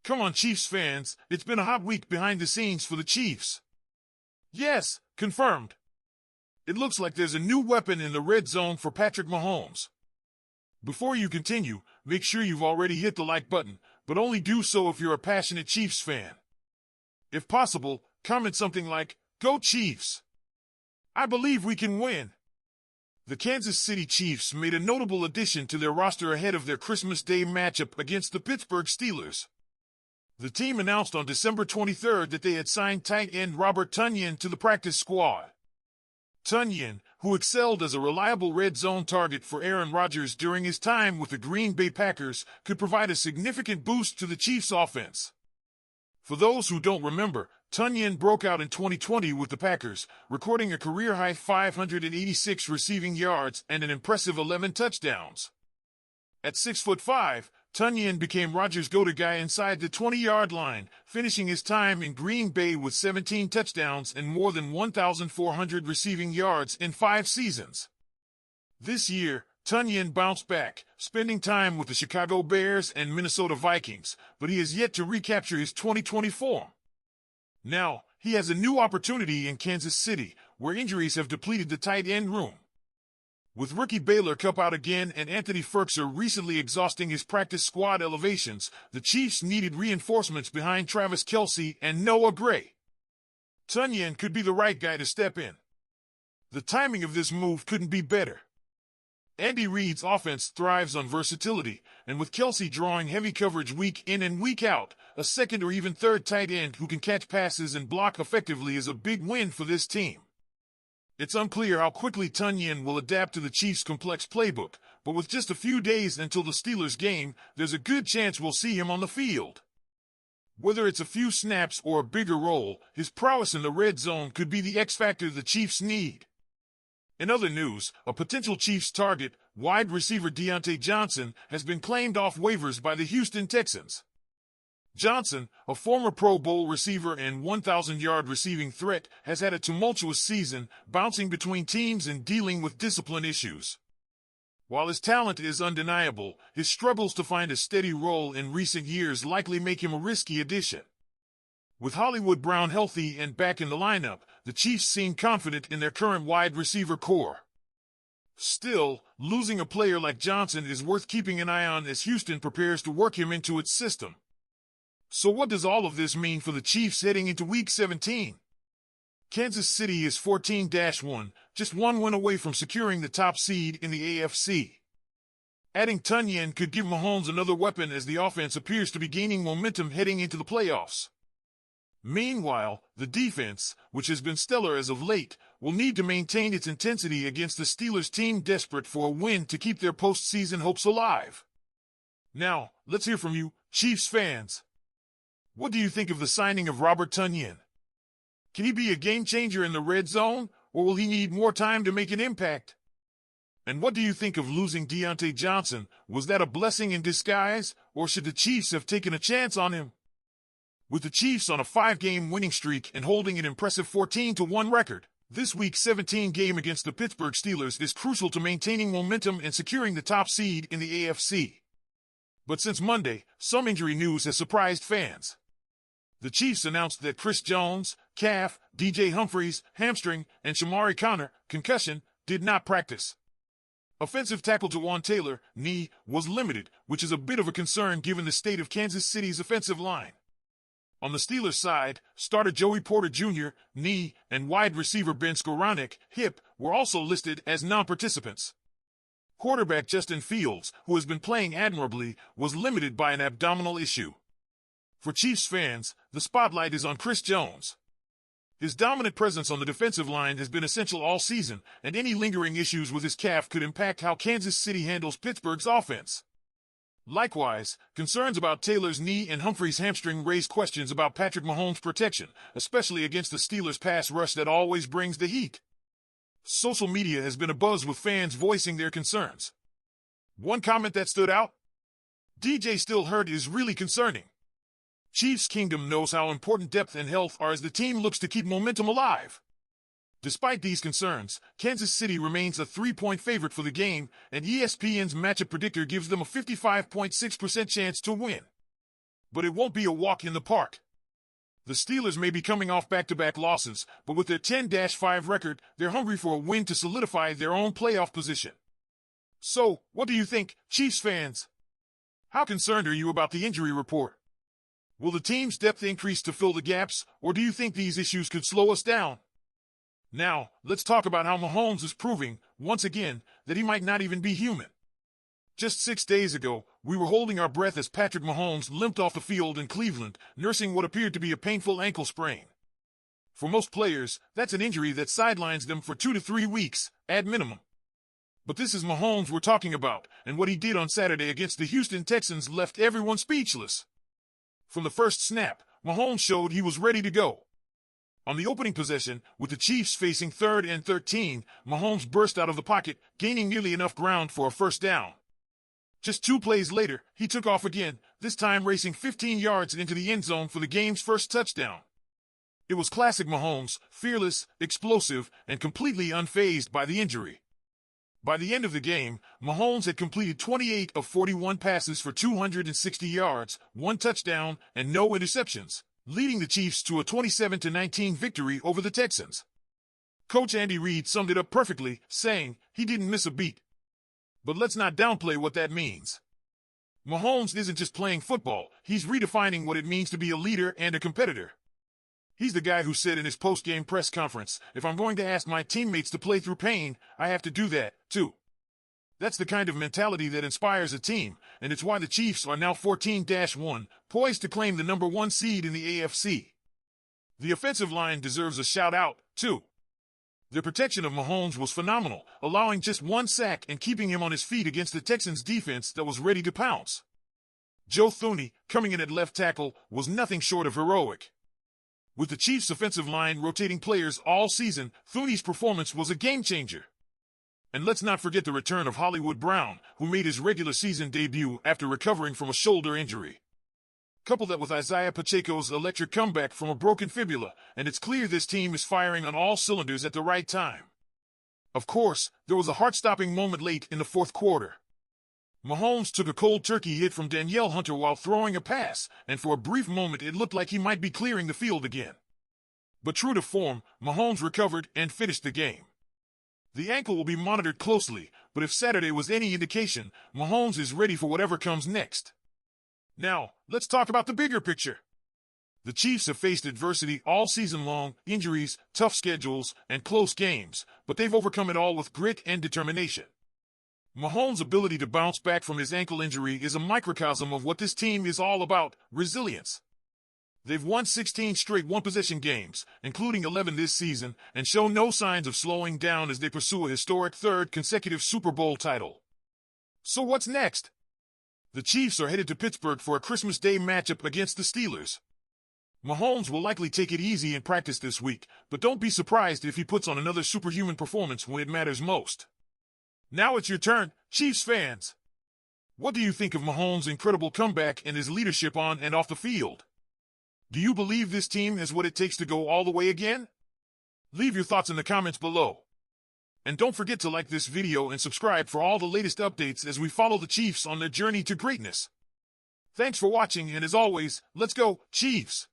Come on, Chiefs fans, it's been a hot week behind the scenes for the Chiefs. Yes, confirmed. It looks like there's a new weapon in the red zone for Patrick Mahomes. Before you continue, make sure you've already hit the like button, but only do so if you're a passionate Chiefs fan. If possible, comment something like, "Go Chiefs! I believe we can win." The Kansas City Chiefs made a notable addition to their roster ahead of their Christmas Day matchup against the Pittsburgh Steelers. The team announced on December 23rd that they had signed tight end Robert Tonyan to the practice squad. Tonyan, who excelled as a reliable red zone target for Aaron Rodgers during his time with the Green Bay Packers, could provide a significant boost to the Chiefs' offense. For those who don't remember, Tonyan broke out in 2020 with the Packers, recording a career-high 586 receiving yards and an impressive 11 touchdowns. At 6'5", Tonyan became Rodgers' go-to guy inside the 20-yard line, finishing his time in Green Bay with 17 touchdowns and more than 1,400 receiving yards in 5 seasons. This year, Tonyan bounced back, spending time with the Chicago Bears and Minnesota Vikings, but he has yet to recapture his 2020 form. Now, he has a new opportunity in Kansas City, where injuries have depleted the tight end room. With rookie Baylor Cupp out again and Anthony Firkser recently exhausting his practice squad elevations, the Chiefs needed reinforcements behind Travis Kelce and Noah Gray. Tonyan could be the right guy to step in. The timing of this move couldn't be better. Andy Reid's offense thrives on versatility, and with Kelce drawing heavy coverage week in and week out, a second or even third tight end who can catch passes and block effectively is a big win for this team. It's unclear how quickly Tonyan will adapt to the Chiefs' complex playbook, but with just a few days until the Steelers game, there's a good chance we'll see him on the field. Whether it's a few snaps or a bigger role, his prowess in the red zone could be the X-factor the Chiefs need. In other news, a potential Chiefs target, wide receiver Diontae Johnson, has been claimed off waivers by the Houston Texans. Johnson, a former Pro Bowl receiver and 1,000-yard receiving threat, has had a tumultuous season, bouncing between teams and dealing with discipline issues. While his talent is undeniable, his struggles to find a steady role in recent years likely make him a risky addition. With Hollywood Brown healthy and back in the lineup, the Chiefs seem confident in their current wide receiver core. Still, losing a player like Johnson is worth keeping an eye on as Houston prepares to work him into its system. So what does all of this mean for the Chiefs heading into Week 17? Kansas City is 14-1, just one win away from securing the top seed in the AFC. Adding Tonyan could give Mahomes another weapon as the offense appears to be gaining momentum heading into the playoffs. Meanwhile, the defense, which has been stellar as of late, will need to maintain its intensity against the Steelers team desperate for a win to keep their postseason hopes alive. Now, let's hear from you, Chiefs fans. What do you think of the signing of Robert Tonyan? Can he be a game-changer in the red zone, or will he need more time to make an impact? And what do you think of losing Diontae Johnson? Was that a blessing in disguise, or should the Chiefs have taken a chance on him? With the Chiefs on a 5-game winning streak and holding an impressive 14-1 record, this Week 17 game against the Pittsburgh Steelers is crucial to maintaining momentum and securing the top seed in the AFC. But since Monday, some injury news has surprised fans. The Chiefs announced that Chris Jones, calf, DJ Humphries, hamstring, and Shamari Connor, concussion, did not practice. Offensive tackle Jawan Taylor, knee, was limited, which is a bit of a concern given the state of Kansas City's offensive line. On the Steelers' side, starter Joey Porter Jr., knee, and wide receiver Ben Skoranek, hip, were also listed as non-participants. Quarterback Justin Fields, who has been playing admirably, was limited by an abdominal issue. For Chiefs fans, the spotlight is on Chris Jones. His dominant presence on the defensive line has been essential all season, and any lingering issues with his calf could impact how Kansas City handles Pittsburgh's offense. Likewise, concerns about Taylor's knee and Humphries' hamstring raise questions about Patrick Mahomes' protection, especially against the Steelers' pass rush that always brings the heat. Social media has been abuzz with fans voicing their concerns. One comment that stood out? DJ still hurt is really concerning. Chiefs Kingdom knows how important depth and health are as the team looks to keep momentum alive. Despite these concerns, Kansas City remains a 3-point favorite for the game, and ESPN's matchup predictor gives them a 55.6% chance to win. but it won't be a walk in the park. The Steelers may be coming off back-to-back losses, but with their 10-5 record, they're hungry for a win to solidify their own playoff position. So, what do you think, Chiefs fans? How concerned are you about the injury report? Will the team's depth increase to fill the gaps, or do you think these issues could slow us down? Now, let's talk about how Mahomes is proving, once again, that he might not even be human. Just 6 days ago, we were holding our breath as Patrick Mahomes limped off the field in Cleveland, nursing what appeared to be a painful ankle sprain. For most players, that's an injury that sidelines them for 2 to 3 weeks, at minimum. But this is Mahomes we're talking about, and what he did on Saturday against the Houston Texans left everyone speechless. From the first snap, Mahomes showed he was ready to go. On the opening possession, with the Chiefs facing 3rd and 13, Mahomes burst out of the pocket, gaining nearly enough ground for a first down. Just 2 plays later, he took off again, this time racing 15 yards into the end zone for the game's first touchdown. It was classic Mahomes, fearless, explosive, and completely unfazed by the injury. By the end of the game, Mahomes had completed 28 of 41 passes for 260 yards, 1 touchdown, and no interceptions, leading the Chiefs to a 27-19 victory over the Texans. Coach Andy Reid summed it up perfectly, saying, "He didn't miss a beat." But let's not downplay what that means. Mahomes isn't just playing football, he's redefining what it means to be a leader and a competitor. He's the guy who said in his post-game press conference, "If I'm going to ask my teammates to play through pain, I have to do that, too." That's the kind of mentality that inspires a team, and it's why the Chiefs are now 14-1, poised to claim the number 1 seed in the AFC. The offensive line deserves a shout-out, too. Their protection of Mahomes was phenomenal, allowing just 1 sack and keeping him on his feet against the Texans' defense that was ready to pounce. Joe Thuney, coming in at left tackle, was nothing short of heroic. With the Chiefs' offensive line rotating players all season, Thuney's performance was a game-changer. And let's not forget the return of Hollywood Brown, who made his regular season debut after recovering from a shoulder injury. Couple that with Isaiah Pacheco's electric comeback from a broken fibula, and it's clear this team is firing on all cylinders at the right time. Of course, there was a heart-stopping moment late in the 4th quarter. Mahomes took a cold turkey hit from Danielle Hunter while throwing a pass, and for a brief moment it looked like he might be clearing the field again. But true to form, Mahomes recovered and finished the game. The ankle will be monitored closely, but if Saturday was any indication, Mahomes is ready for whatever comes next. Now, let's talk about the bigger picture. The Chiefs have faced adversity all season long, injuries, tough schedules, and close games, but they've overcome it all with grit and determination. Mahomes' ability to bounce back from his ankle injury is a microcosm of what this team is all about, resilience. They've won 16 straight one-possession games, including 11 this season, and show no signs of slowing down as they pursue a historic 3rd consecutive Super Bowl title. So what's next? The Chiefs are headed to Pittsburgh for a Christmas Day matchup against the Steelers. Mahomes will likely take it easy in practice this week, but don't be surprised if he puts on another superhuman performance when it matters most. Now it's your turn, Chiefs fans. What do you think of Mahomes' incredible comeback and his leadership on and off the field? Do you believe this team has what it takes to go all the way again? Leave your thoughts in the comments below. And don't forget to like this video and subscribe for all the latest updates as we follow the Chiefs on their journey to greatness. Thanks for watching, and as always, let's go, Chiefs!